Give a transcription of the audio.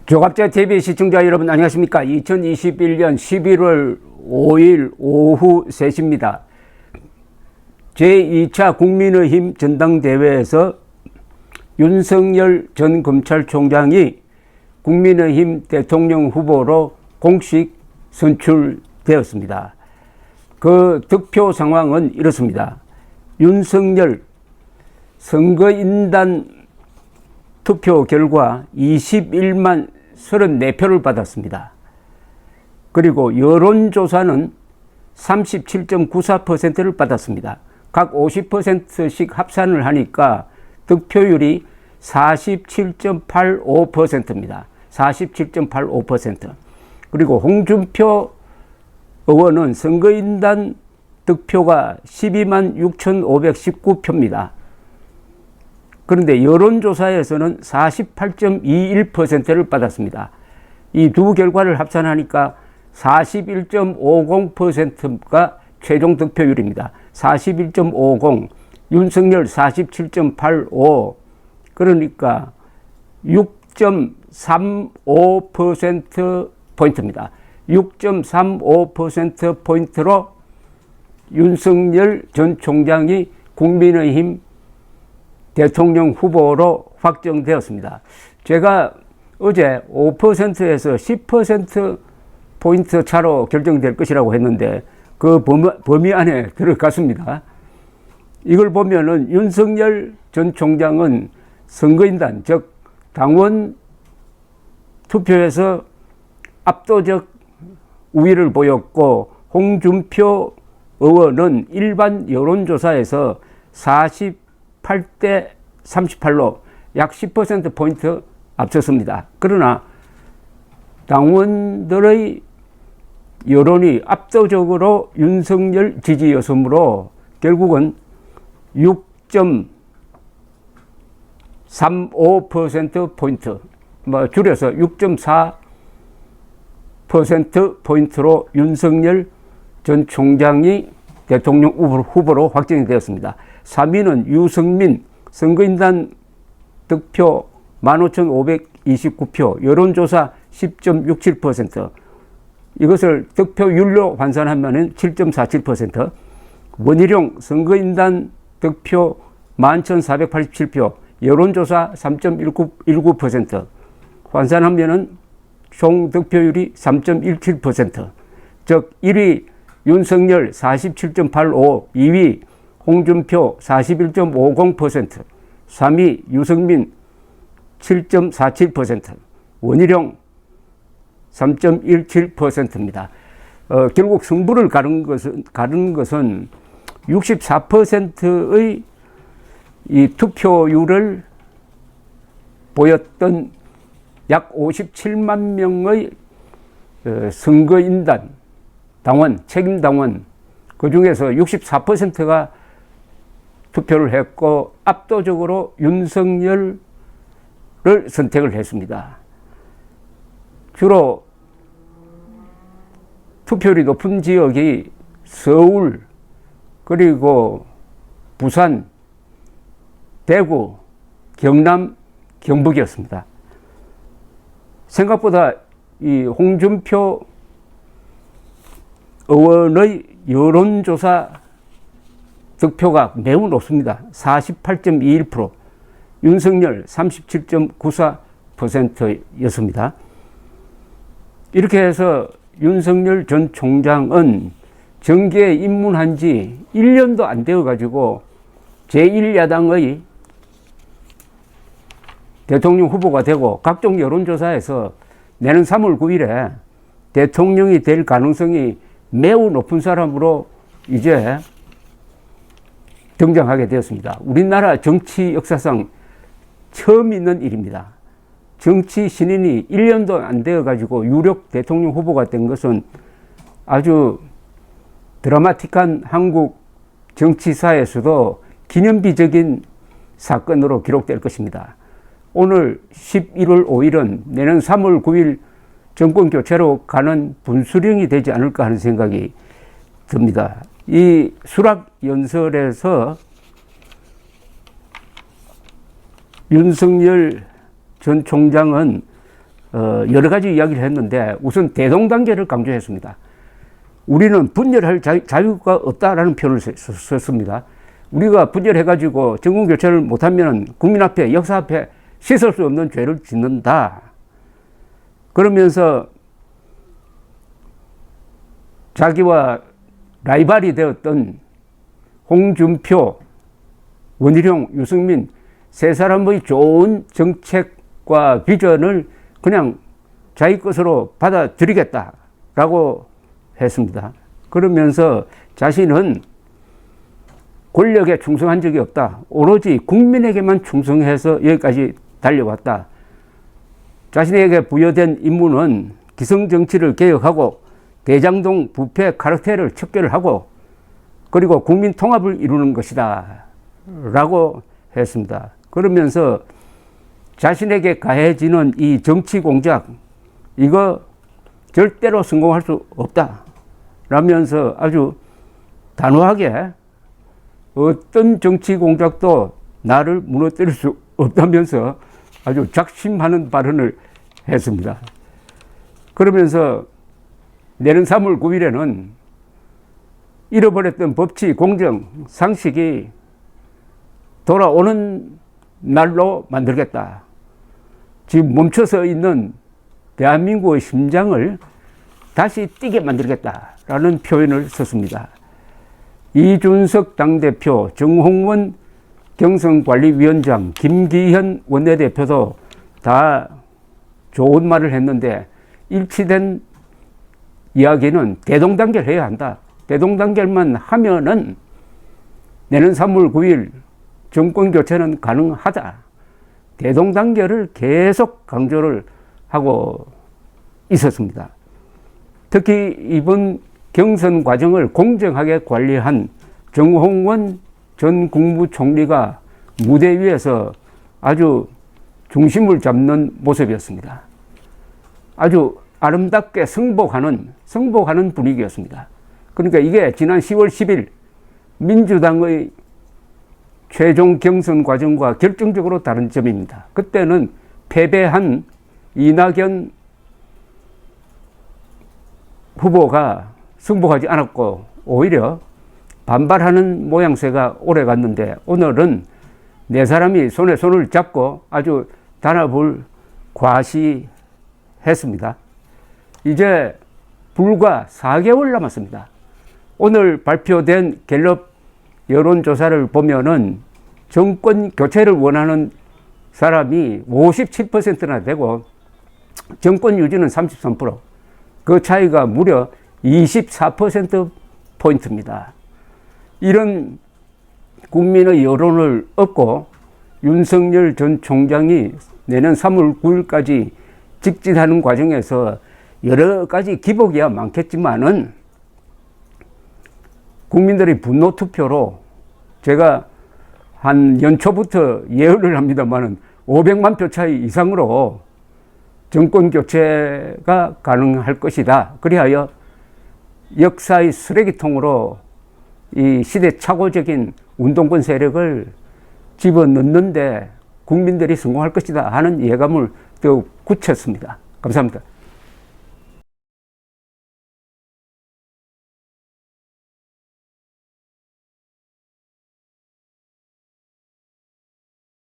조갑자 TV 시청자 여러분 안녕하십니까. 2021년 11월 5일 오후 3시입니다. 제2차 국민의힘 전당대회에서 윤석열 전 검찰총장이 국민의힘 대통령 후보로 공식 선출되었습니다. 그 득표 상황은 이렇습니다. 윤석열 선거인단 투표 결과 21만 34표를 받았습니다. 그리고 여론조사는 37.94%를 받았습니다. 각 50%씩 합산을 하니까 득표율이 47.85%입니다. 47.85%. 그리고 홍준표 의원은 선거인단 득표가 12만 6,519표입니다. 그런데 여론조사에서는 48.21%를 받았습니다. 이 두 결과를 합산하니까 41.50%가 최종 득표율입니다. 41.50, 윤석열 47.85, 그러니까 6.35%포인트입니다. 6.35%포인트로 윤석열 전 총장이 국민의힘 대통령 후보로 확정되었습니다. 제가 어제 5%에서 10%포인트 차로 결정될 것이라고 했는데 그 범위 안에 들어갔습니다. 이걸 보면은 윤석열 전 총장은 선거인단, 즉 당원 투표에서 압도적 우위를 보였고, 홍준표 의원은 일반 여론조사에서 48대 38로 약 10%포인트 앞섰습니다. 그러나 당원들의 여론이 압도적으로 윤석열 지지였으므로 결국은 6.35%포인트, 줄여서 6.4%포인트로 윤석열 전 총장이 대통령 후보로 확정이 되었습니다. 3위는 유승민, 선거인단 득표 15,529표, 여론조사 10.67%, 이것을 득표율로 환산하면 7.47%, 원희룡, 선거인단 득표 11,487표, 여론조사 3.19%, 환산하면 총 득표율이 3.17%, 즉 1위 윤석열 47.85, 2위 홍준표 41.50%, 3위 유승민 7.47%, 원희룡 3.17%입니다. 결국 승부를 가른 것은 64%의 이 투표율을 보였던 약 57만 명의 선거인단, 당원, 책임당원, 그 중에서 64%가 투표를 했고 압도적으로 윤석열을 선택을 했습니다. 주로 투표율이 높은 지역이 서울, 그리고 부산, 대구, 경남, 경북이었습니다. 생각보다 이 홍준표 의원의 여론조사 득표가 매우 높습니다. 48.21%, 윤석열 37.94%였습니다. 이렇게 해서 윤석열 전 총장은 정계에 입문한 지 1년도 안 되어가지고 제1야당의 대통령 후보가 되고 각종 여론조사에서 내년 3월 9일에 대통령이 될 가능성이 매우 높은 사람으로 이제 등장하게 되었습니다. 우리나라 정치 역사상 처음 있는 일입니다. 정치 신인이 1년도 안 되어가지고 유력 대통령 후보가 된 것은 아주 드라마틱한 한국 정치사에서도 기념비적인 사건으로 기록될 것입니다. 오늘 11월 5일은 내년 3월 9일 정권교체로 가는 분수령이 되지 않을까 하는 생각이 듭니다. 이 수락연설에서 윤석열 전 총장은 여러 가지 이야기를 했는데 우선 대동단계를 강조했습니다. 우리는 분열할 자유가 없다라는 표현을 썼습니다. 우리가 분열해가지고 정권 교체를 못하면 국민 앞에, 역사 앞에 씻을 수 없는 죄를 짓는다. 그러면서 자기와 라이벌이 되었던 홍준표, 원희룡, 유승민 세 사람의 좋은 정책과 비전을 그냥 자기 것으로 받아들이겠다라고 했습니다. 그러면서 자신은 권력에 충성한 적이 없다. 오로지 국민에게만 충성해서 여기까지 달려왔다. 자신에게 부여된 임무는 기성정치를 개혁하고 대장동 부패 카르텔을 척결하고 그리고 국민 통합을 이루는 것이다 라고 했습니다. 그러면서 자신에게 가해지는 이 정치 공작 이거 절대로 성공할 수 없다 라면서 아주 단호하게 어떤 정치 공작도 나를 무너뜨릴 수 없다면서 아주 작심하는 발언을 했습니다. 그러면서 내년 3월 9일에는 잃어버렸던 법치, 공정, 상식이 돌아오는 날로 만들겠다. 지금 멈춰서 있는 대한민국의 심장을 다시 뛰게 만들겠다라는 표현을 썼습니다. 이준석 당대표, 정홍원 경선관리위원장, 김기현 원내대표도 다 좋은 말을 했는데 일치된 이야기는 대동단결 해야 한다. 대동단결만 하면은 내년 3월 9일 정권교체는 가능하다. 대동단결을 계속 강조를 하고 있었습니다. 특히 이번 경선 과정을 공정하게 관리한 정홍원 전 국무총리가 무대 위에서 아주 중심을 잡는 모습이었습니다. 아주 아름답게 승복하는 분위기였습니다. 그러니까 이게 지난 10월 10일 민주당의 최종 경선 과정과 결정적으로 다른 점입니다. 그때는 패배한 이낙연 후보가 승복하지 않았고 오히려 반발하는 모양새가 오래 갔는데 오늘은 네 사람이 손에 손을 잡고 아주 단합을 과시했습니다. 이제 불과 4개월 남았습니다. 오늘 발표된 갤럽 여론조사를 보면은 정권 교체를 원하는 사람이 57%나 되고 정권 유지는 33%, 그 차이가 무려 24%포인트입니다. 이런 국민의 여론을 얻고 윤석열 전 총장이 내년 3월 9일까지 직진하는 과정에서 여러 가지 기복이야 많겠지만은 국민들의 분노 투표로 제가 한 연초부터 예언을 합니다만은 500만 표 차이 이상으로 정권 교체가 가능할 것이다. 그리하여 역사의 쓰레기통으로 이 시대착오적인 운동권 세력을 집어넣는데 국민들이 성공할 것이다 하는 예감을 더욱 굳혔습니다. 감사합니다.